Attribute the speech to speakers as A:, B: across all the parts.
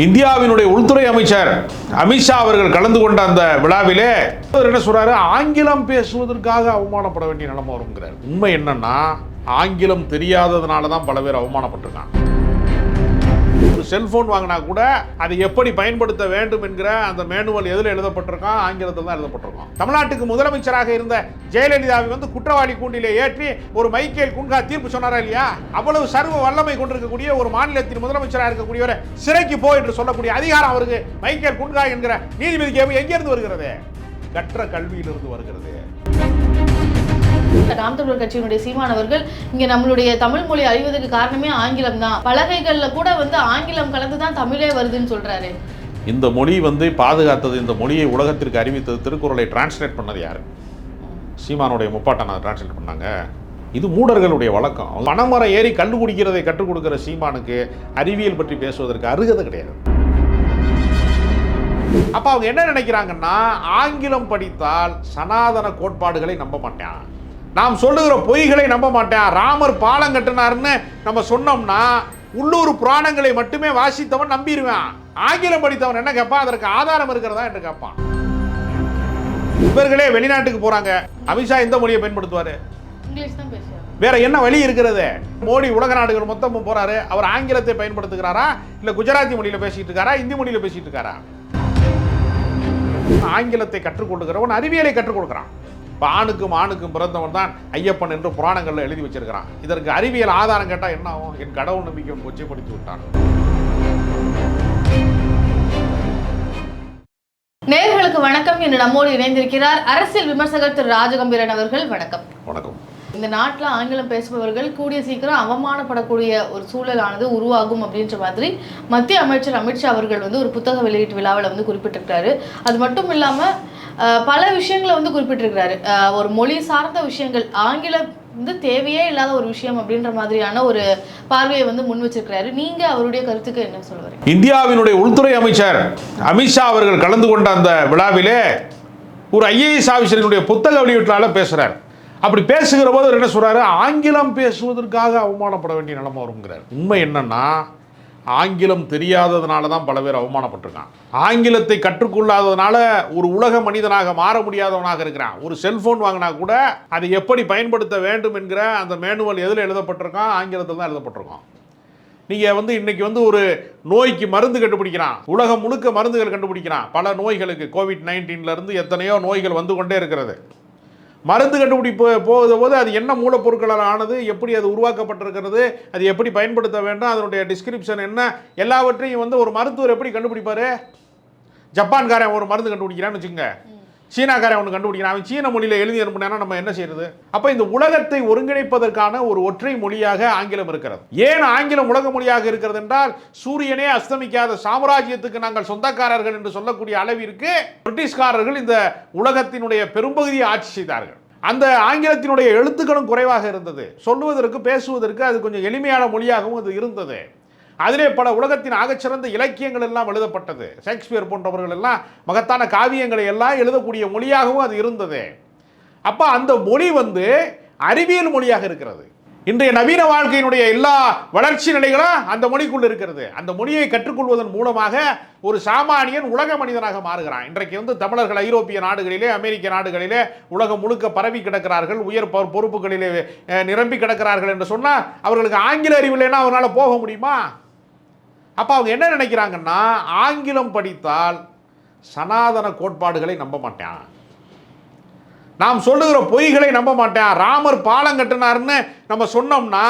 A: இந்தியாவினுடைய உள்துறை அமைச்சர் அமித்ஷா அவர்கள் கலந்து கொண்ட அந்த விழாவிலே என்ன சொல்றாரு, ஆங்கிலம் பேசுவதற்காக அவமானப்பட வேண்டிய நிலைமை வருங்கிறார். உண்மை என்னன்னா, ஆங்கிலம் தெரியாததுனால தான் பல பேர் அவமானப்பட்டிருக்காங்க. ஒரு செல்போன் வாங்கினா கூட அதை எப்படி பயன்படுத்த வேண்டும் என்கிற அந்த மேனுவல் எதில் எழுதப்பட்டிருக்கான்? ஆங்கிலத்தில் தான் எழுதப்பட்டிருக்கான். தமிழ்நாட்டுக்கு முதலமைச்சராக இருந்த ஜெயலலிதாவை குற்றவாளி கூண்டிலே ஏற்றி ஒரு மைக்கேல் குன்ஹா தீர்ப்பு சொன்னாரா இல்லையா? அவ்வளவு சர்வ வல்லமை கொண்டிருக்கக்கூடிய ஒரு மாநிலத்தின் முதலமைச்சராக இருக்கக்கூடியவரை சிறைக்கு போ என்று சொல்லக்கூடிய அதிகாரம் அவருக்கு மைக்கேல் குன்ஹா என்கிற நீதிபதிக்கு எங்கிருந்து வருகிறது? கற்ற கல்வியிலிருந்து வருகிறது.
B: நாம் தமிழர் கட்சியினுடைய சீமான் அவர்கள் இங்க நம்மளுடைய தமிழ் மொழி அழிவதற்கு காரணமே ஆங்கிலம் தான், பலகைகள்ல கூட ஆங்கிலம் கலந்துதான் தமிழே வருதுன்னு சொல்றாரு.
A: இந்த மொழி பாதுகாத்தது, இந்த மொழியை உலகத்திற்கு அறிவித்தது, திருக்குறளை டிரான்ஸ்லேட் பண்ணது யாரு? சீமானுடைய முப்பாட்டனை டிரான்ஸ்லேட் பண்ணாங்க. இது மூடர்களுடைய வழக்கம். பனைமரம் ஏறி கண்டு குடிக்கிறதை கற்றுக் கொடுக்கிற சீமானுக்கு அறிவியல் பற்றி பேசுவதற்கு அருகதை கிடையாது. அப்ப அவங்க என்ன நினைக்கிறாங்கன்னா, ஆங்கிலம் படித்தால் சனாதன கோட்பாடுகளை நம்ப மாட்டான், நாம் சொல்லுகிற பொய்களை நம்ப மாட்டேன், ராமர் பாலம் கட்டினார்னு நம்ம சொன்னோம்னா உள்ளூர் புராணங்களை மட்டுமே வாசித்தவன் நம்பிடுவான். ஆங்கிலம் படித்தவன் என்ன கேட்பான்? அதற்கு ஆதாரம் இருக்கிறதா என்று கேட்பான். இவர்களே வெளிநாட்டுக்கு போறாங்க, அமித்ஷா இந்த மொழியை பயன்படுத்துவாரு,
B: இங்கிலீஷ் தான் பேசுவார்.
A: வேற என்ன வழி இருக்கிறது? மோடி உலக நாடுகள் மொத்தமும் போறாரு, அவர் ஆங்கிலத்தை பயன்படுத்துகிறாரா, இல்ல குஜராத்தி மொழியில பேசிட்டு இருக்காரா, இந்தி மொழியில பேசிட்டு இருக்காரா? ஆங்கிலத்தை கற்றுக்கொள்ளுகிறவன் அறிவியலை கற்றுக் கொடுக்கிறான். ஆணுக்கும் ஆணுக்கும் பிறந்தவன் தான் ஐயப்பன் என்று புராணங்கள்ல எழுதி வச்சிருக்கிறான். இதற்கு அறிவியல் ஆதாரம் கேட்டா என்ன ஆகும்? என் கடவுள் நம்பிக்கை கொச்சைப்படுத்தி விட்டான்.
B: நேயர்களுக்கு வணக்கம். இன்று நம்மோடு இணைந்திருக்கிறார் அரசியல் விமர்சகர் திரு ராஜகம்பீரன் அவர்கள். வணக்கம்.
A: வணக்கம்.
B: இந்த நாட்டில் ஆங்கிலம் பேசுபவர்கள் கூடிய சீக்கிரம் அவமானப்படக்கூடிய ஒரு சூழலானது உருவாகும் அப்படின்ற மாதிரி மத்திய அமைச்சர் அமித்ஷா அவர்கள் ஒரு புத்தக வெளியீட்டு விழாவில் குறிப்பிட்டிருக்கிறாரு. அது மட்டும் இல்லாமல் பல விஷயங்களை குறிப்பிட்டிருக்கிறாரு. ஒரு மொழி சார்ந்த விஷயங்கள், ஆங்கிலம் தேவையே இல்லாத ஒரு விஷயம் அப்படின்ற மாதிரியான ஒரு பார்வையை முன் வச்சிருக்கிறாரு. நீங்க அவருடைய கருத்துக்கு என்ன சொல்லுவாரு?
A: இந்தியாவினுடைய உள்துறை அமைச்சர் அமித்ஷா அவர்கள் கலந்து கொண்ட அந்த விழாவிலே ஒரு IAS ஆஃபீஸரினுடைய புத்தக வெளியீட்டால பேசுறார். அப்படி பேசுகிற போது என்ன சொல்றாரு, ஆங்கிலம் பேசுவதற்காக அவமானப்பட வேண்டிய நிலைமை வருங்கிறார். உண்மை என்னன்னா, ஆங்கிலம் தெரியாததுனால தான் பல பேர் அவமானப்பட்டிருக்கான். ஆங்கிலத்தை கற்றுக்கொள்ளாததுனால ஒரு உலக மனிதனாக மாற முடியாதவனாக இருக்கிறான். ஒரு செல்போன் வாங்கினா கூட அதை எப்படி பயன்படுத்த வேண்டும் என்கிற அந்த மேனுவல் எதில் எழுதப்பட்டிருக்கான்? ஆங்கிலத்தில் தான் எழுதப்பட்டிருக்கான். நீங்கள் இன்னைக்கு ஒரு நோய்க்கு மருந்து கண்டுபிடிக்கிறான், உலகம் முழுக்க மருந்துகள் கண்டுபிடிக்கிறான். பல நோய்களுக்கு COVID-19 எத்தனையோ நோய்கள் வந்து கொண்டே இருக்கிறது. மருந்து கண்டுபிடிப்பு போகும்போது அது என்ன மூலப்பொருட்களால் ஆனது, எப்படி அது உருவாக்கப்பட்டிருக்கிறது, அது எப்படி பயன்படுத்த வேண்டும், அதனுடைய டிஸ்கிரிப்ஷன் என்ன, எல்லாவற்றையும் ஒரு மருத்துவர் எப்படி கண்டுபிடிப்பார்? ஜப்பான்காரன் ஒரு மருந்து கண்டுபிடிக்கிறான்னு வச்சுக்கோங்க, சீனாக்காரன் ஒன்று கண்டுபிடிக்கிறான், அவன் சீன மொழியில் எழுதி அனுப்பினா நம்ம என்ன செய்யறது? அப்போ இந்த உலகத்தை ஒருங்கிணைப்பதற்கான ஒரு ஒற்றை மொழியாக ஆங்கிலம் இருக்கிறது. ஏன் ஆங்கிலம் உலக மொழியாக இருக்கிறது என்றால், சூரியனே அஸ்தமிக்காத சாம்ராஜ்யத்துக்கு நாங்கள் சொந்தக்காரர்கள் என்று சொல்லக்கூடிய அளவிற்கு பிரிட்டிஷ்காரர்கள் இந்த உலகத்தினுடைய பெரும்பகுதியை ஆட்சி செய்தார்கள். அந்த ஆங்கிலத்தினுடைய எழுத்துக்களும் குறைவாக இருந்தது, சொல்லுவதற்கு பேசுவதற்கு அது கொஞ்சம் எளிமையான மொழியாகவும் அது இருந்தது. அதிலே பல உலகத்தின் ஆகச்சிறந்த இலக்கியங்கள் எல்லாம் எழுதப்பட்டது. ஷேக்ஸ்பியர் போன்றவர்கள் எல்லாம் மகத்தான காவியங்களை எல்லாம் எழுதக்கூடிய மொழியாகவும் அது இருந்தது. அப்போ அந்த மொழி அறிவியல் மொழியாக இருக்கிறது. இன்றைய நவீன வாழ்க்கையினுடைய எல்லா வளர்ச்சி நிலைகளும் அந்த மொழிக்குள் இருக்கிறது. அந்த மொழியை கற்றுக்கொள்வதன் மூலமாக ஒரு சாமானியன் உலக மனிதனாக மாறுகிறான். இன்றைக்கு தமிழர்கள் ஐரோப்பிய நாடுகளிலே, அமெரிக்க நாடுகளிலே, உலகம் முழுக்க பரவி கிடக்கிறார்கள், உயர் பொறுப்புகளிலே நிரம்பி கிடக்கிறார்கள் என்று சொன்னால் அவர்களுக்கு ஆங்கில அறிவு இல்லைன்னா அவங்களால போக முடியுமா? அப்போ அவங்க என்ன நினைக்கிறாங்கன்னா, ஆங்கிலம் படித்தால் சனாதன கோட்பாடுகளை நம்ப மாட்டான், நாம் சொல்லுகிற பொய்களை நம்ப மாட்டேன், ராமர் பாலம் கட்டினார்னு நம்ம சொன்னோம்னா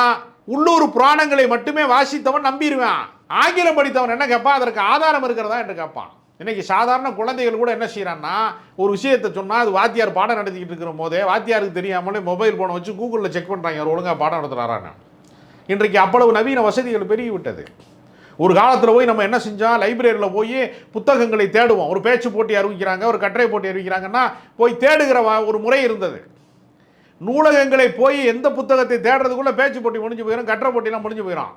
A: உள்ளூர் புராணங்களை மட்டுமே வாசித்தவன் நம்பிடுவான். ஆங்கிலம் படித்தவன் என்ன கேட்பான்? அதற்கு ஆதாரம் இருக்கிறதா என்று கேட்பான். இன்னைக்கு சாதாரண குழந்தைகள் கூட என்ன செய்யறான்னா, ஒரு விஷயத்தை சொன்னால் அது வாத்தியார் பாடம் நடத்திக்கிட்டு இருக்கிற போதே வாத்தியாருக்கு தெரியாமலே மொபைல் ஃபோனை வச்சு கூகுளில் செக் பண்ணுறாங்க, அவர் ஒழுங்காக பாடம் நடத்துகிறாரான்னு. இன்றைக்கு அவ்வளவு நவீன வசதிகள் பெருகிவிட்டது. ஒரு காலத்தில் போய் நம்ம என்ன செஞ்சோம், லைப்ரரியில் போய் புத்தகங்களை தேடுவோம். ஒரு பேச்சு போட்டி அறிவிக்கிறாங்க, ஒரு கட்டுரை போட்டி அறிவிக்கிறாங்கன்னா போய் தேடுகிற ஒரு முறை இருந்தது. நூலகங்களை போய் எந்த புத்தகத்தை தேடுறதுக்குள்ளே பேச்சு போட்டி முடிஞ்சு போயிடும், கட்டுரை போட்டிலாம் முடிஞ்சு போயிடும்.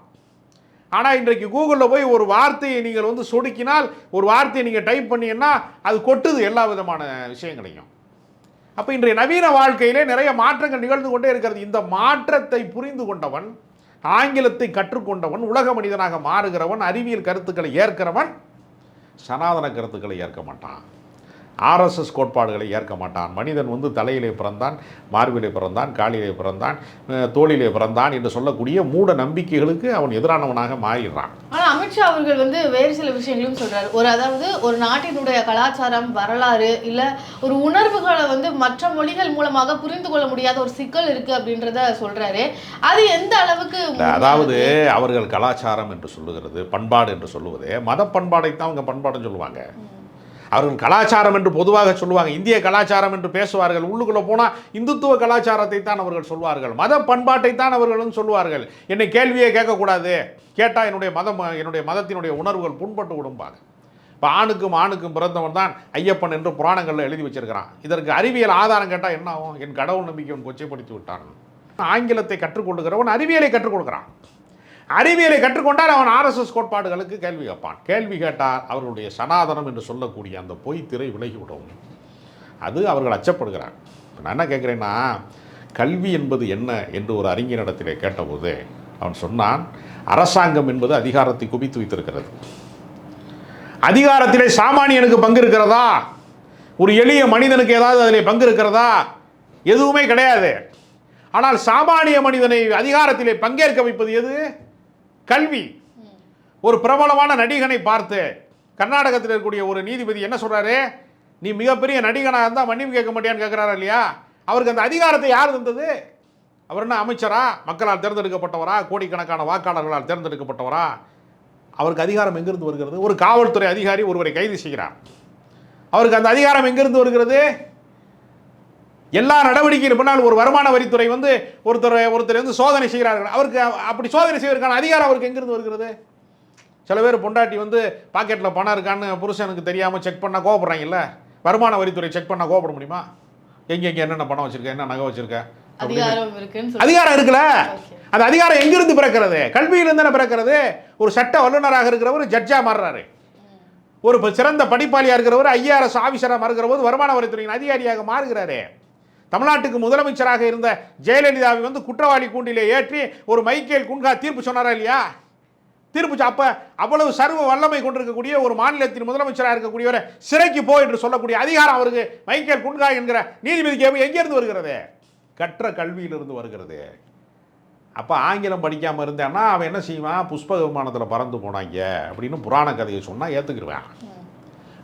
A: ஆனால் இன்றைக்கு கூகுளில் போய் ஒரு வார்த்தையை நீங்கள் சொடுக்கினால், ஒரு வார்த்தையை நீங்கள் டைப் பண்ணீங்கன்னா அது கொட்டுது எல்லா விதமான விஷயங்களையும். அப்போ இன்றைய நவீன வாழ்க்கையிலே நிறைய மாற்றங்கள் நிகழ்ந்து கொண்டே இருக்கிறது. இந்த மாற்றத்தை புரிந்து கொண்டவன் ஆங்கிலத்தை கற்றுக்கொண்டவன், உலக மனிதனாக மாறுகிறவன், அறிவியல் கருத்துக்களை ஏற்கிறவன் சனாதன கருத்துக்களை ஏற்க மாட்டான், ஆர்எஸ்எஸ் கோட்பாடுகளை ஏற்க மாட்டான். மனிதன் வந்து தலையிலே பிறந்தான், மார்பிலே பிறந்தான், காலிலே பிறந்தான், தோளிலே பிறந்தான் என்று சொல்லக்கூடிய மூட நம்பிக்கைகளுக்கு அவன் எதிரானவனாக மாறிடுறான்.
B: ஆனால் அமித்ஷா அவர்கள் வந்து வேறு சில விஷயங்களும் சொல்றாரு. அதாவது ஒரு நாட்டினுடைய கலாச்சாரம், வரலாறு, இல்லை ஒரு உணர்வுகளை வந்து மற்ற மொழிகள் மூலமாக புரிந்து கொள்ள முடியாத ஒரு சிக்கல் இருக்கு அப்படின்றத சொல்றாரு. அது எந்த அளவுக்கு?
A: அதாவது அவர்கள் கலாச்சாரம் என்று சொல்லுகிறது, பண்பாடு என்று சொல்லுவது மத பண்பாடைத்தான் அவங்க பண்பாடுன்னு சொல்லுவாங்க. அவர்கள் கலாச்சாரம் என்று பொதுவாக சொல்லுவாங்க, இந்திய கலாச்சாரம் என்று பேசுவார்கள். உள்ளுக்குள்ளே போனால் இந்துத்துவ கலாச்சாரத்தை தான் அவர்கள் சொல்வார்கள், மத பண்பாட்டை தான் அவர்களும் சொல்வார்கள். என்னை கேள்வியே கேட்கக்கூடாது, கேட்டால் என்னுடைய மதத்தினுடைய உணர்வுகள் புண்பட்டு விடும்பாங்க. இப்போ ஆணுக்கும் பிறந்தவன் தான் ஐயப்பன் என்று புராணங்களில் எழுதி வச்சிருக்கிறான். இதற்கு அறிவியல் ஆதாரம் கேட்டால் என்ன ஆகும்? என் கடவுள் நம்பிக்கை கொச்சைப்படுத்தி விட்டான். ஆங்கிலத்தை கற்றுக்கொள்கிறவன் அறிவியலை கற்றுக் கொடுக்குறான். அறிவியலை கற்றுக்கொண்டால் அவன் ஆர்எஸ்எஸ் கோட்பாடுகளுக்கு கேள்வி கேட்பான். கேள்வி கேட்டால் அவர்களுடைய சனாதனம் என்று சொல்லக்கூடிய அந்த பொய் திரை விலகிவிடும். அது அவர்கள் அச்சப்படுகிறார். நான் என்ன கேட்குறேன்னா, கல்வி என்பது என்ன என்று ஒரு அறிஞரிடத்திலே கேட்டபோது அவன் சொன்னான், அரசாங்கம் என்பது அதிகாரத்தை குவித்து வைத்திருக்கிறது. அதிகாரத்திலே சாமானியனுக்கு பங்கு இருக்கிறதா? ஒரு எளிய மனிதனுக்கு ஏதாவது அதில் பங்கு இருக்கிறதா? எதுவுமே கிடையாது. ஆனால் சாமானிய மனிதனை அதிகாரத்திலே பங்கேற்க வைப்பது எது? கல்வி. ஒரு பிரபலமான நடிகனை பார்த்து கர்நாடகத்தில் இருக்கக்கூடிய ஒரு நீதிபதி என்ன சொல்றாரு? நீ மிகப்பெரிய நடிகனாக இருந்தால் மன்னிப்பு கேட்க மாட்டியான்னு கேட்குறாரு இல்லையா? அவருக்கு அந்த அதிகாரத்தை யார் தந்தது? அவர் என்ன அமைச்சரா? மக்களால் தேர்ந்தெடுக்கப்பட்டவரா? கோடிக்கணக்கான வாக்காளர்களால் தேர்ந்தெடுக்கப்பட்டவரா? அவருக்கு அதிகாரம் எங்கிருந்து வருகிறது? ஒரு காவல்துறை அதிகாரி ஒருவரை கைது செய்கிறார், அவருக்கு அந்த அதிகாரம் எங்கிருந்து வருகிறது? எல்லா நடவடிக்கையும் பின்னால் ஒரு வருமான வரித்துறை வந்து ஒருத்தர் வந்து சோதனை செய்கிறார்கள். அவருக்கு அப்படி சோதனை செய்வதற்கான அதிகாரம் அவருக்கு எங்கிருந்து வருகிறது? சில பேர் பொண்டாட்டி வந்து பாக்கெட்டில் பணம் இருக்கான்னு புருஷனுக்கு தெரியாமல் செக் பண்ணால் கோவப்படுறாங்கல்ல. வருமான வரித்துறை செக் பண்ணால் கோவப்பட முடியுமா? எங்கே என்னென்ன பணம் வச்சிருக்க, என்ன நகை வச்சிருக்க, அதிகாரம் இருக்குல்ல. அந்த அதிகாரம் எங்கிருந்து பிறக்கிறது? கல்வியிலிருந்து தானே பிறக்கிறது. ஒரு சட்ட வல்லுநராக இருக்கிறவர் ஜட்ஜாக மாறுறாரு, ஒரு சிறந்த படிப்பாளியாக இருக்கிறவர் ஐஆர்எஸ் ஆஃபீஸராக மாறுகிற போது வருமான வரித்துறையின் அதிகாரியாக மாறுகிறாரு. தமிழ்நாட்டுக்கு முதலமைச்சராக இருந்த ஜெயலலிதாவை வந்து குற்றவாளி கூண்டிலே ஏற்றி ஒரு மைக்கேல் குன்ஹா தீர்ப்பு சொன்னாரா இல்லையா? தீர்ப்பு அப்ப அவ்வளவு சர்வ வல்லமை கொண்டிருக்கக்கூடிய ஒரு மாநிலத்தின் முதலமைச்சராக இருக்கக்கூடியவரை சிறைக்கு போ என்று சொல்லக்கூடிய அதிகாரம் அவருக்கு மைக்கேல் குன்ஹா என்கிற நீதிபதிக்கு எங்கிருந்து வருகிறது? கற்ற கல்வியிலிருந்து வருகிறது. அப்போ ஆங்கிலம் படிக்காமல் இருந்தான்னா அவன் என்ன செய்வான்? புஷ்ப விமானத்தில் பறந்து போனாங்க அப்படின்னு புராண கதையை சொன்னால் ஏற்றுக்கிடுவேன்.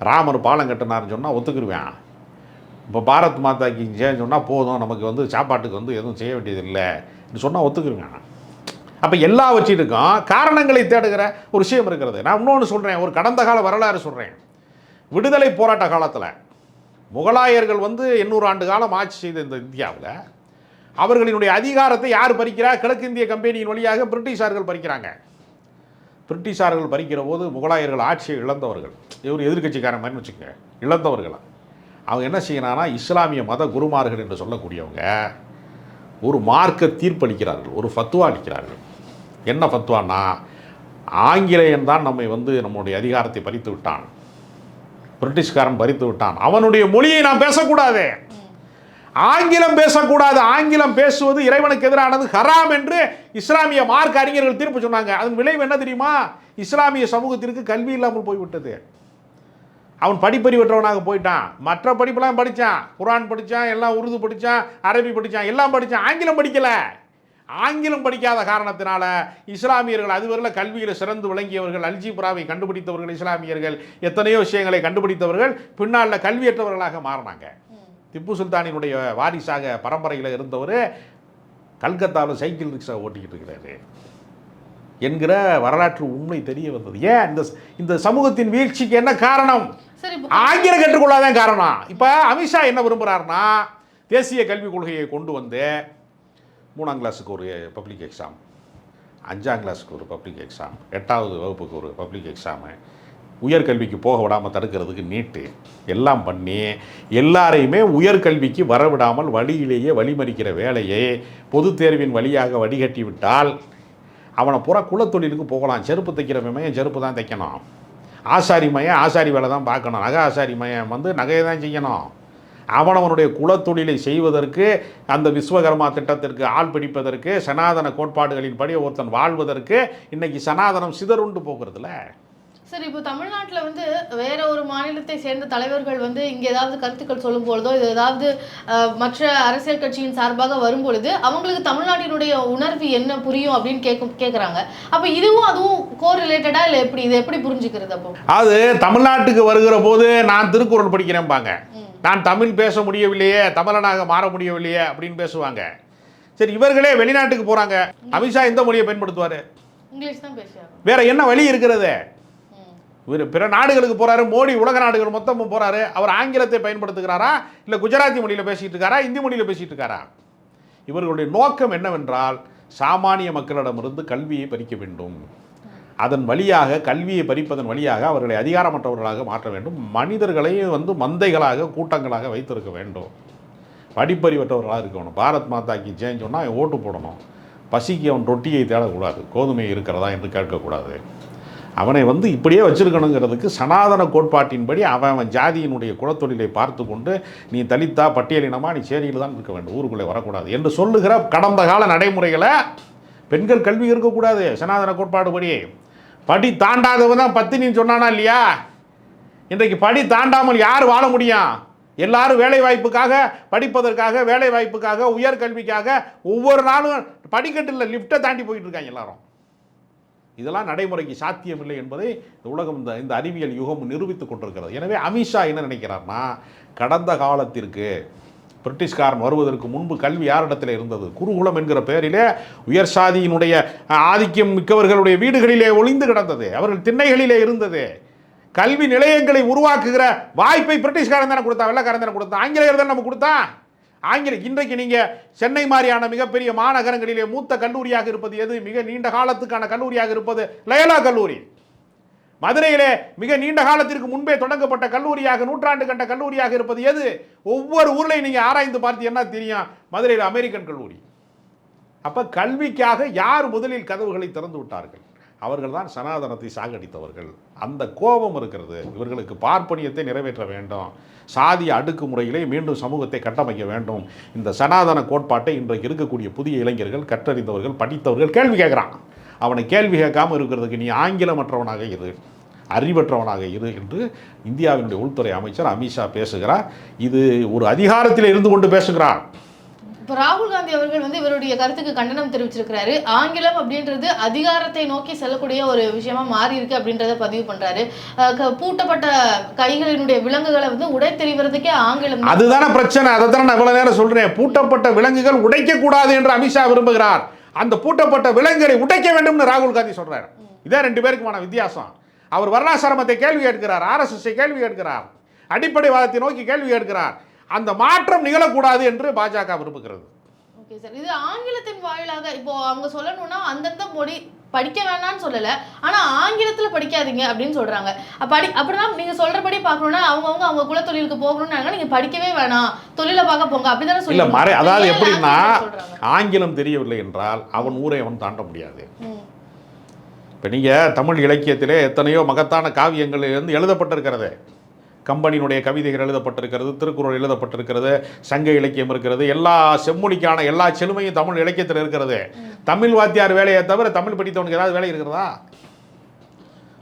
A: ராமர் பாலம் கட்டினார்னு சொன்னால் ஒத்துக்கிடுவேன். இப்போ பாரத் மாதாக்கு சொன்னால் போதும், நமக்கு வந்து சாப்பாட்டுக்கு வந்து எதுவும் செய்ய வேண்டியதில்லை சொன்னால் ஒத்துக்கிடுவேன். அப்போ எல்லா வச்சிருக்கும் காரணங்களை தேடுகிற ஒரு விஷயம் இருக்கிறது. நான் இன்னொன்று சொல்கிறேன், ஒரு கடந்த கால வரலாறு சொல்கிறேன். விடுதலை போராட்ட காலத்தில் முகலாயர்கள் வந்து 800 ஆண்டு காலம் ஆட்சி செய்த இந்த இந்தியாவில் அவர்களினுடைய அதிகாரத்தை யார் பறிக்கிறா? கிழக்கிந்திய கம்பெனியின் வழியாக பிரிட்டிஷார்கள் பறிக்கிறாங்க. பிரிட்டிஷார்கள் பறிக்கிற போது முகலாயர்கள் ஆட்சியை இழந்தவர்கள், இவர் எதிர்கட்சிக்காரன் மாதிரி வச்சுக்கோங்க, இழந்தவர்கள். அவங்க என்ன செய்யறாங்கன்னா, இஸ்லாமிய மத குருமார்கள் என்று சொல்லக்கூடியவங்க ஒரு மார்க்க தீர்ப்பளிக்கிறார்கள், ஒரு ஃபத்வா அளிக்கிறார்கள். என்ன ஃபத்வானா, ஆங்கிலேயன் தான் நம்மை வந்து நம்முடைய அதிகாரத்தை பறித்து விட்டான், பிரிட்டிஷ்காரன் பறித்து விட்டான், அவனுடைய மொழியை நாம் பேசக்கூடாது, ஆங்கிலம் பேசக்கூடாது, ஆங்கிலம் பேசுவது இறைவனுக்கு எதிரானது, ஹராம் என்று இஸ்லாமிய மார்க்க அறிஞர்கள் தீர்ப்பு சொன்னாங்க. அதன் விளைவு என்ன தெரியுமா? இஸ்லாமிய சமூகத்திற்கு கல்வி இல்லாமல் போய்விட்டது. அவன் படிப்பறிவற்றவனாக போயிட்டான். மற்ற படிப்பெல்லாம் படித்தான், குரான் படித்தான், எல்லாம் உருது படித்தான், அரபி படித்தான், எல்லாம் படித்தான், ஆங்கிலம் படிக்கலை. ஆங்கிலம் படிக்காத காரணத்தினால இஸ்லாமியர்கள் அதுவரையில் கல்வியில் சிறந்து விளங்கியவர்கள், அல்ஜிப்ராவை கண்டுபிடித்தவர்கள் இஸ்லாமியர்கள், எத்தனையோ விஷயங்களை கண்டுபிடித்தவர்கள் பின்னால் கல்வியற்றவர்களாக மாறினாங்க. திப்பு சுல்தானினுடைய வாரிசாக பரம்பரையில் இருந்தவர் கல்கத்தாவில் சைக்கிள் ரிக்ஷா ஓட்டிக்கிட்டு இருக்கிறாரு என்கிற வரலாற்று உண்மை தெரிய வந்தது. ஏன் இந்த சமூகத்தின் வீழ்ச்சிக்கு என்ன காரணம்? ஆங்கிலம் கற்றுக்கொள்ளாதான் காரணம். இப்போ அமித்ஷா என்ன விரும்புகிறாருன்னா, தேசிய கல்விக் கொள்கையை கொண்டு வந்து 3ஆம் கிளாஸுக்கு ஒரு பப்ளிக் எக்ஸாம், 5ஆம் கிளாஸுக்கு ஒரு பப்ளிக் எக்ஸாம், 8வது வகுப்புக்கு ஒரு பப்ளிக் எக்ஸாமு, உயர்கல்விக்கு போக விடாமல் தடுக்கிறதுக்கு நீட்டு எல்லாம் பண்ணி எல்லாரையுமே உயர்கல்விக்கு வரவிடாமல் வழியிலேயே வழிமறிக்கிற வேலையை பொது தேர்வின் வழியாக வடிகட்டி விட்டால் அவனை பூரா குலத்தொழிலுக்கு போகலாம். செருப்பு தைக்கிற மையம் செருப்பு தான் தைக்கணும், ஆசாரி மையம் ஆசாரி வேலை தான் பார்க்கணும், நகை ஆசாரி மையம் வந்து நகையை தான் செய்யணும், அவனவனுடைய குலத்தொழிலை செய்வதற்கு, அந்த விஸ்வகர்மா திட்டத்திற்கு ஆள் பிடிப்பதற்கு, சனாதன கோட்பாடுகளின்படி ஒருத்தன் வாழ்வதற்கு இன்னைக்கு சனாதனம் சிதறுண்டு போகிறதுல.
B: சரி, இப்போ தமிழ்நாட்டில் வந்து வேற ஒரு மாநிலத்தை சேர்ந்த தலைவர்கள் வந்து இங்கே ஏதாவது கருத்துக்கள் சொல்லும் பொழுதோ, இது ஏதாவது மற்ற அரசியல் கட்சியின் சார்பாக வரும்பொழுது அவங்களுக்கு தமிழ்நாட்டினுடைய உணர்வு என்ன புரியும் அப்படின்னு கேட்குறாங்க. அப்போ இதுவும் அதுவும் கோரிலேட்டடா இல்லை எப்படி, இதை எப்படி புரிஞ்சுக்கிறது? அப்போ
A: அது தமிழ்நாட்டுக்கு வருகிற போது நான் திருக்குறள் படிக்கிறேன்பாங்க, நான் தமிழ் பேச முடியவில்லையே, தமிழனாக மாற முடியவில்லையே அப்படின்னு பேசுவாங்க. சரி, இவர்களே வெளிநாட்டுக்கு போகிறாங்க, அமித்ஷா எந்த மொழியை பயன்படுத்துவார்?
B: இங்கிலீஷ் தான் பேசுவாங்க.
A: வேற என்ன வழி இருக்கிறது? இவர் பிற நாடுகளுக்கு போகிறாரு, மோடி உலக நாடுகள் மொத்தமும் போகிறாரு, அவர் ஆங்கிலத்தை பயன்படுத்துகிறாரா, இல்லை குஜராத்தி மொழியில் பேசிகிட்டு இருக்காரா, இந்தி மொழியில் பேசிகிட்டு இருக்காரா? இவர்களுடைய நோக்கம் என்னவென்றால் சாமானிய மக்களிடமிருந்து கல்வியை பறிக்க வேண்டும், அதன் வழியாக கல்வியை பறிப்பதன் வழியாக அவர்களை அதிகாரமற்றவர்களாக மாற்ற வேண்டும், மனிதர்களை வந்து மந்தைகளாக கூட்டங்களாக வைத்திருக்க வேண்டும், படிப்பறிவற்றவர்களாக இருக்கணும். பாரத் மாதாக்கு ஜெயின்னு சொன்னால் அவன் ஓட்டு போடணும், பசிக்கு அவன் ரொட்டியை தேடக்கூடாது, கோதுமை இருக்கிறதா என்று கேட்கக்கூடாது, அவனை வந்து இப்படியே வச்சிருக்கணுங்கிறதுக்கு சனாதன கோட்பாட்டின்படி அவன் ஜாதியினுடைய குலத்தொழிலை பார்த்து கொண்டு நீ தலித்தா பட்டியலினமா நீ சேரியில் தான் இருக்க வேண்டும், ஊருக்குள்ளே வரக்கூடாது என்று சொல்லுகிற கடந்த கால நடைமுறைகளை பெண்கள் கல்வி இருக்கக்கூடாது சனாதன கோட்பாடுபடி. படி தாண்டாதவன் தான் பத்தினின்னு சொன்னானா இல்லையா? இன்றைக்கு படி தாண்டாமல் யார் வாழ முடியும்? எல்லாரும் வேலை வாய்ப்புக்காக, படிப்பதற்காக, வேலை வாய்ப்புக்காக, உயர்கல்விக்காக ஒவ்வொரு நாளும் படிக்கட்டில் லிஃப்ட்டை தாண்டி போயிட்டு இருக்காங்க எல்லாரும். இதெல்லாம் நடைமுறைக்கு சாத்தியமில்லை என்பதை இந்த உலகம், இந்த அறிவியல் யுகம் நிரூபித்துக் கொண்டிருக்கிறது. எனவே அமித்ஷா என்ன நினைக்கிறார்னா, கடந்த காலத்திற்கு பிரிட்டிஷ்காரன் வருவதற்கு முன்பு கல்வி யாரிடத்தில் இருந்தது? குருகுலம் என்கிற பெயரிலே உயர் சாதியினுடைய ஆதிக்கம் மிக்கவர்களுடைய வீடுகளிலே ஒளிந்து கிடந்தது, அவர்கள் திண்ணைகளிலே இருந்தது. கல்வி நிலையங்களை உருவாக்குகிற வாய்ப்பை பிரிட்டிஷ்காரன் தானே கொடுத்தா, வெள்ளைக்காரன் தானே கொடுத்தா, ஆங்கிலேயர் தானே நம்ம கொடுத்தா. இன்றைக்கு நீங்கள் சென்னை மாதிரியான மிகப்பெரிய மாநகரங்களிலே மூத்த கல்லூரியாக இருப்பது எது? மிக நீண்ட காலத்துக்கான கல்லூரியாக இருப்பது லயோலா கல்லூரி. மதுரையிலே மிக நீண்ட காலத்திற்கு முன்பே தொடங்கப்பட்ட கல்லூரியாக, நூற்றாண்டு கண்ட கல்லூரியாக இருப்பது எது? ஒவ்வொரு ஊர்லையும் நீங்கள் ஆராய்ந்து பார்த்தீங்கன்னா தெரியும், மதுரையில் அமெரிக்கன் கல்லூரி. அப்போ கல்விக்காக யார் முதலில் கதவுகளை திறந்து விட்டார்கள்? அவர்கள் தான் சனாதனத்தை சாகடித்தவர்கள். அந்த கோபம் இருக்கிறது. இவர்களுக்கு பார்ப்பனியத்தை நிறைவேற்ற வேண்டும், சாதிய அடுக்குமுறையிலே மீண்டும் சமூகத்தை கட்டமைக்க வேண்டும். இந்த சனாதன கோட்பாட்டை இன்றைக்கு இருக்கக்கூடிய புதிய இளைஞர்கள், கற்றறிந்தவர்கள், படித்தவர்கள் கேள்வி கேட்குறான். அவனை கேள்வி கேட்காமல் இருக்கிறதுக்கு நீ ஆங்கிலமற்றவனாக இரு, அறிவற்றவனாக இரு என்று இந்தியாவினுடைய உள்துறை அமைச்சர் அமித்ஷா பேசுகிறார். இது ஒரு அதிகாரத்தில் இருந்து கொண்டு பேசுகிறார்.
B: இப்போ ராகுல் காந்தி அவர்கள் வந்து இவருடைய கருத்துக்கு கண்டனம் தெரிவிச்சிருக்கிறாரு. ஆங்கிலம் அப்படின்றது அதிகாரத்தை நோக்கி செல்லக்கூடிய ஒரு விஷயமா மாறி இருக்கு அப்படின்றத பதிவு பண்றாரு. பூட்டப்பட்ட கைகளினுடைய விலங்குகளை வந்து உடை தெரிவதற்கே ஆங்கிலம்
A: அதுதானே பிரச்சனை. அதை தான் நான் இவ்வளவு நேரம் சொல்றேன். பூட்டப்பட்ட விலங்குகள் உடைக்க கூடாது என்று அமித்ஷா விரும்புகிறார். அந்த பூட்டப்பட்ட விலங்குகளை உடைக்க வேண்டும் ராகுல் காந்தி சொல்றாரு. இதான் ரெண்டு பேருக்குமான வித்தியாசம். அவர் வர்ணாசிரமத்தை கேள்வி கேட்கிறார், RSS கேள்வி கேட்கிறார், அடிப்படைவாதத்தை நோக்கி கேள்வி கேட்கிறார். அந்த மாற்றம் நிகழக்கூடாது என்று பாஜக விரும்புகிறது.
B: ஓகே சார், இது ஆங்கிலத்தின் வாயிலாக இப்போ அவங்க சொல்லணும்னா அந்தந்த மொழி படிக்க வேணாம்னு சொல்லல, ஆனா ஆங்கிலத்துல படிக்காதீங்க அப்படின்னு சொல்றாங்க. அப்படின்னா நீங்க சொல்றபடி பார்க்கணும்னா அவங்க குலத்தொழிலுக்கு போகணும்னு நீங்க படிக்கவே வேணாம், தொழிலை பார்க்க போங்க அப்படிதானே சொல்லுங்க.
A: அதாவது எப்படின்னா, ஆங்கிலம் தெரியவில்லை என்றால் அவன் ஊரை அவன் தாண்ட முடியாது. இப்போ நீங்கள் தமிழ் இலக்கியத்திலே எத்தனையோ மகத்தான காவியங்கள் வந்து எழுதப்பட்டிருக்கிறது. கம்பனினுடைய கவிதைகள் எழுதப்பட்டிருக்கிறது, திருக்குறள் எழுதப்பட்டிருக்கிறது, சங்க இலக்கியம் இருக்கிறது, எல்லா செம்மொழிக்கான எல்லா செழுமையும் தமிழ் இலக்கியத்தில் இருக்கிறது. தமிழ் வாத்தியார் வேலையை தவிர தமிழ் படித்தவனுக்கு ஏதாவது வேலை இருக்கிறதா?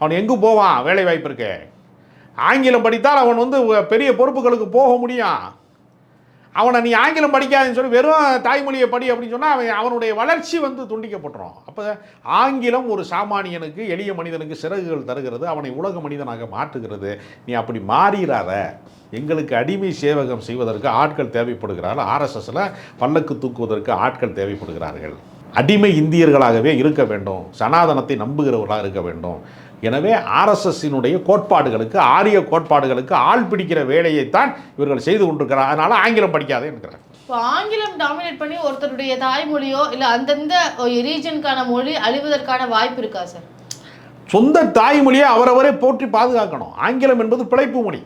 A: அவன் எங்கே போவான்? வேலை வாய்ப்பு இருக்கு. ஆங்கிலம் படித்தால் அவன் வந்து பெரிய பொறுப்புகளுக்கு போக முடியும். அவனை நீ ஆங்கிலம் படிக்காதுன்னு சொல்லி வெறும் தாய்மொழியை படி அப்படின்னு சொன்னால் அவனுடைய வளர்ச்சி வந்து துண்டிக்கப்பட்டுரும். அப்போ ஆங்கிலம் ஒரு சாமானியனுக்கு, எளிய மனிதனுக்கு சிறகுகள் தருகிறது, அவனை உலக மனிதனாக மாற்றுகிறது. நீ அப்படி மாறிடாத. எங்களுக்கு அடிமை சேவகம் செய்வதற்கு ஆட்கள் தேவைப்படுகிறார்கள். RSSல பல்லக்கு தூக்குவதற்கு ஆட்கள் தேவைப்படுகிறார்கள். அடிமை இந்தியர்களாகவே இருக்க வேண்டும், சனாதனத்தை நம்புகிறவர்களாக இருக்க வேண்டும். எனவே RSSனுடைய கோட்பாடுகளுக்கு, ஆரிய கோட்பாடுகளுக்கு ஆள் பிடிக்கிற வேலையைத்தான் இவர்கள் செய்து கொண்டிருக்கிறார். அதனால ஆங்கிலம் படிக்காதே என்கிறார்.
B: இப்போ ஆங்கிலம் டாமினேட் பண்ணி ஒருத்தருடைய தாய்மொழியோ இல்லை அந்தந்த ரீஜனுக்கான மொழி அழிவதற்கான வாய்ப்பு இருக்கா சார்?
A: சொந்த தாய்மொழியை அவரவரே போற்றி பாதுகாக்கணும். ஆங்கிலம் என்பது பிழைப்பு மொழி.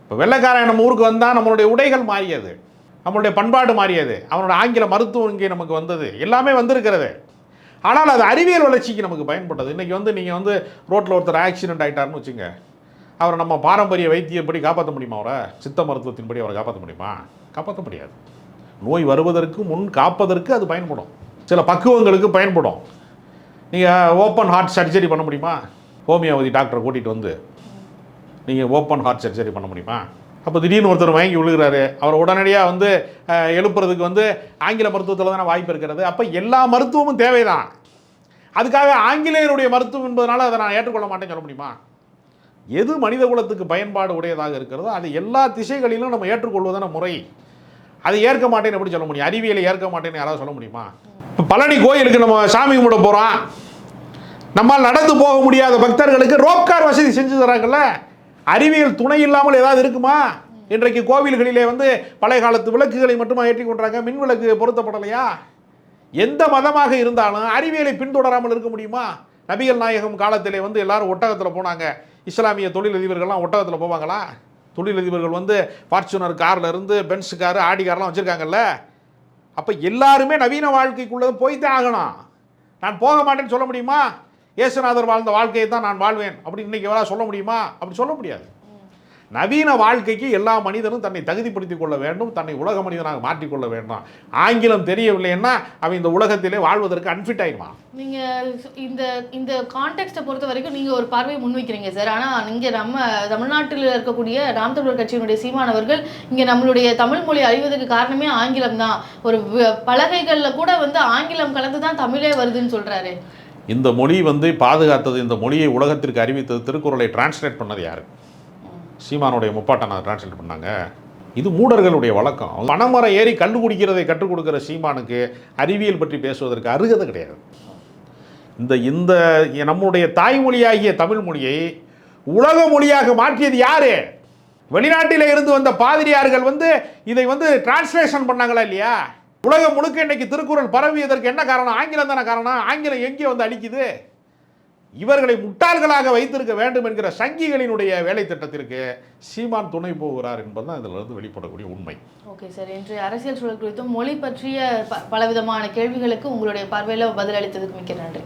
A: இப்போ வெள்ளைக்காரன் நம்ம ஊருக்கு வந்தால் நம்மளுடைய உடைகள் மாறியது, நம்மளுடைய பண்பாடு மாறியது, அவனோட ஆங்கில மருத்துவம் இங்கே நமக்கு வந்தது, எல்லாமே வந்திருக்கிறது. ஆனால் அது அறிவியல் வளர்ச்சிக்கு நமக்கு பயன்பட்டது. இன்றைக்கி வந்து நீங்கள் வந்து ரோட்டில் ஒருத்தர் ஆக்சிடென்ட் ஆகிட்டார்னு வச்சுங்க, அவரை நம்ம பாரம்பரிய வைத்தியப்படி காப்பாற்ற முடியுமா? அவரை சித்த மருத்துவத்தின்படி அவரை காப்பாற்ற முடியுமா? காப்பாற்ற முடியாது. நோய் வருவதற்கு முன் காப்பதற்கு அது பயன்படும், சில பக்குவங்களுக்கு பயன்படும். நீங்கள் ஓப்பன் ஹார்ட் சர்ஜரி பண்ண முடியுமா? ஹோமியோபதி டாக்டரை கூட்டிகிட்டு வந்து நீங்கள் ஓப்பன் ஹார்ட் சர்ஜரி பண்ண முடியுமா? அப்போ திடீர்னு ஒருத்தர் வாங்கி விழுகிறாரு, அவரை உடனடியாக வந்து எழுப்புறதுக்கு வந்து ஆங்கில மருத்துவத்தில் தானே வாய்ப்பு இருக்கிறது. அப்போ எல்லா மருத்துவமும் தேவைதான். அதுக்காக ஆங்கிலேயருடைய மருத்துவம் என்பதனால அதை நான் ஏற்றுக்கொள்ள மாட்டேன்னு சொல்ல முடியுமா? எது மனித குலத்துக்கு பயன்பாடு உடையதாக இருக்கிறதோ அது எல்லா திசைகளிலும் நம்ம ஏற்றுக்கொள்வதான முறை. அதை ஏற்க மாட்டேன்னு எப்படி சொல்ல முடியும்? அறிவியலை ஏற்க மாட்டேன்னு யாராவது சொல்ல முடியுமா? இப்போ பழனி கோயிலுக்கு நம்ம சாமி கும்பிட போகிறோம், நம்மால் நடந்து போக முடியாத பக்தர்களுக்கு ரோப்கார் வசதி செஞ்சு தராங்கல்ல. அறிவியல் துணை இல்லாமல் ஏதாவது இருக்குமா? இன்றைக்கு கோவில்களிலே வந்து பழைய காலத்து விளக்குகளை மட்டுமா ஏற்றி கொண்டாங்க, மின் விளக்கு பொருத்தப்படலையா? எந்த மதமாக இருந்தாலும் அறிவியலை பின்தொடராமல் இருக்க முடியுமா? நபிகள் நாயகம் காலத்திலே வந்து எல்லாரும் ஒட்டகத்தில் போனாங்க. இஸ்லாமிய தொழிலதிபர்கள்லாம் ஒட்டகத்தில் போவாங்களா? தொழிலதிபர்கள் வந்து ஃபார்ச்சுனர் காரில் இருந்து பென்ஸ் காரு ஆடி கார்லாம் வச்சுருக்காங்கல்ல. அப்போ எல்லாருமே நவீன வாழ்க்கைக்குள்ளே போய்தான் ஆகணும். நான் போக மாட்டேன்னு சொல்ல முடியுமா? இயேசுநாதர் வாழ்ந்த வாழ்க்கையை தான் நான் வாழ்வேன் அப்படி இன்றைக்கி எவ்வளோ சொல்ல முடியுமா? அப்படி சொல்ல முடியாது. நவீன வாழ்க்கைக்கு எல்லா மனிதனும் தன்னை தகுதிப்படுத்திக் கொள்ள வேண்டும், தன்னை உலக மனிதனாக மாற்றிக்கொள்ள வேண்டும். ஆங்கிலம் தெரியவில்லைன்னா அவன் இந்த உலகத்திலே வாழ்வதற்கு அன்ஃபிட் ஆயிடுவான்.
B: நீங்கள் இந்த இந்த கான்டெக்ட்டை பொறுத்த வரைக்கும் நீங்கள் ஒரு பார்வையை முன்வைக்கிறீங்க சார். ஆனால் இங்கே நம்ம தமிழ்நாட்டில் இருக்கக்கூடிய நாம் தமிழர் கட்சியினுடைய சீமானவர்கள் இங்கே நம்மளுடைய தமிழ் மொழி அழிவதற்கு காரணமே ஆங்கிலம் தான், ஒரு பலகைகளில் கூட வந்து ஆங்கிலம் கலந்து தான் தமிழே வருதுன்னு சொல்கிறாரு.
A: இந்த மொழி வந்து பாதுகாத்தது, இந்த மொழியை உலகத்திற்கு அறிவித்தது, திருக்குறளை டிரான்ஸ்லேட் பண்ணது யார்? சீமானுடைய முப்பாட்டனை டிரான்ஸ்லேட் பண்ணாங்க. இது மூடர்களுடைய வழக்கம். பனைமரம் ஏறி கண்டு குடிக்கிறதை கற்றுக் கொடுக்குற சீமானுக்கு அறிவியல் பற்றி பேசுவதற்கு அருகதை கிடையாது. இந்த நம்முடைய தாய்மொழியாகிய தமிழ் மொழியை உலக மொழியாக மாற்றியது யாரு? வெளிநாட்டில் இருந்து வந்த பாதிரியார்கள் வந்து இதை வந்து டிரான்ஸ்லேஷன் பண்ணாங்களா இல்லையா? உலகம் முழுக்க இன்னைக்கு திருக்குறள் பரவியதற்கு என்ன காரணம்? ஆங்கிலம் தானே காரணம். ஆங்கிலம் எங்கே வந்து அழிக்குது? இவர்களை முட்டாள்களாக வைத்திருக்க வேண்டும் என்கிற சங்கிகளினுடைய வேலை திட்டத்திற்கு சீமான் துணை போகிறார் என்பதுதான் இதில் இருந்து வெளிப்படக்கூடிய உண்மை.
B: ஓகே சார், இன்று அரசியல் சூழல் குறித்தும் மொழி பற்றிய பலவிதமான கேள்விகளுக்கு உங்களுடைய பார்வையில் பதிலளித்ததுக்கு மிக்க நன்றி.